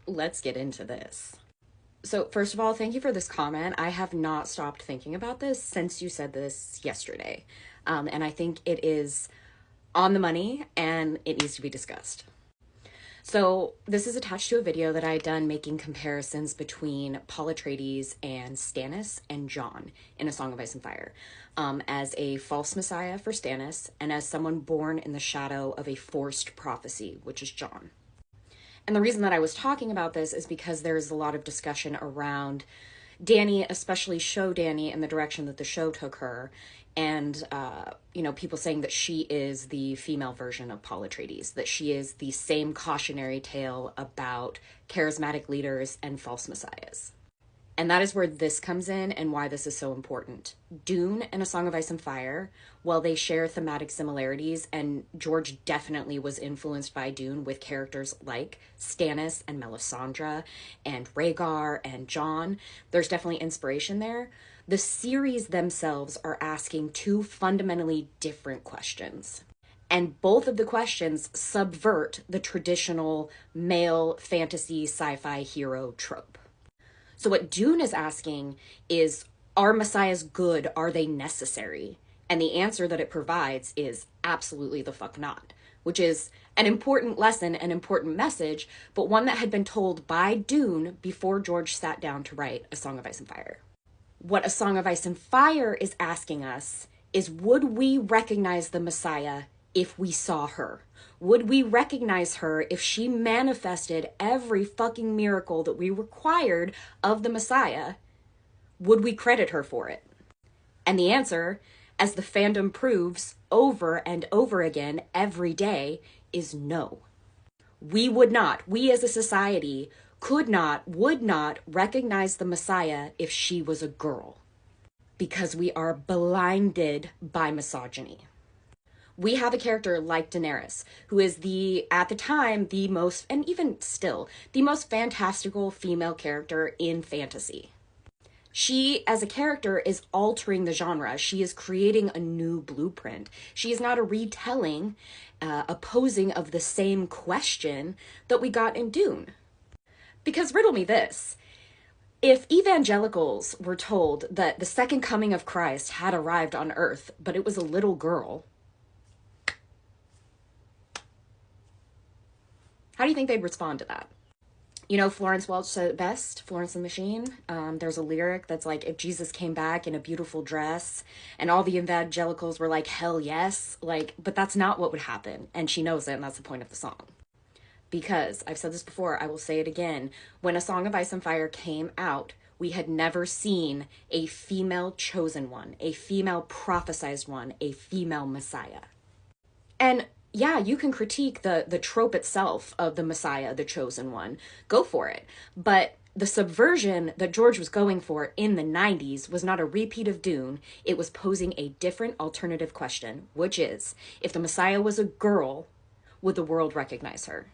Let's get into this. So, first of all, thank you for this comment. I have not stopped thinking about this since you said this yesterday. And I think it is on the money and it needs to be discussed. So, this is attached to a video that I had done making comparisons between Paul Atreides and Stannis and Jon in A Song of Ice and Fire, as a false messiah for Stannis and as someone born in the shadow of a forced prophecy, which is Jon. And the reason that I was talking about this is because there's a lot of discussion around Dany, especially show Dany and the direction that the show took her. And, people saying that she is the female version of Paul Atreides, that she is the same cautionary tale about charismatic leaders and false messiahs. And that is where this comes in and why this is so important. Dune and A Song of Ice and Fire, while they share thematic similarities, and George definitely was influenced by Dune with characters like Stannis and Melisandre and Rhaegar and Jon, there's definitely inspiration there. The series themselves are asking two fundamentally different questions. And both of the questions subvert the traditional male fantasy sci-fi hero trope. So what Dune is asking is, are messiahs good? Are they necessary? And the answer that it provides is absolutely the fuck not, which is an important lesson, an important message, but one that had been told by Dune before George sat down to write A Song of Ice and Fire. What A Song of Ice and Fire is asking us is, would we recognize the messiah if we saw her? Would we recognize her if she manifested every fucking miracle that we required of the Messiah? Would we credit her for it? And the answer, as the fandom proves over and over again every day, is no. We would not, we as a society could not, would not recognize the Messiah if she was a girl, because we are blinded by misogyny. We have a character like Daenerys, who is at the time, the most, and even still, the most fantastical female character in fantasy. She, as a character, is altering the genre. She is creating a new blueprint. She is not a retelling, a posing of the same question that we got in Dune. Because riddle me this. If evangelicals were told that the second coming of Christ had arrived on Earth, but it was a little girl, how do you think they'd respond to that? You know, Florence Welch said it best, Florence and the Machine. There's a lyric that's like, if Jesus came back in a beautiful dress, and all the evangelicals were like, hell yes, but that's not what would happen. And she knows it, and that's the point of the song. Because, I've said this before, I will say it again, when A Song of Ice and Fire came out, we had never seen a female chosen one, a female prophesized one, a female messiah. And yeah, you can critique the trope itself of the Messiah, the chosen one. Go for it. But the subversion that George was going for in the 90s was not a repeat of Dune. It was posing a different alternative question, which is, if the Messiah was a girl, would the world recognize her?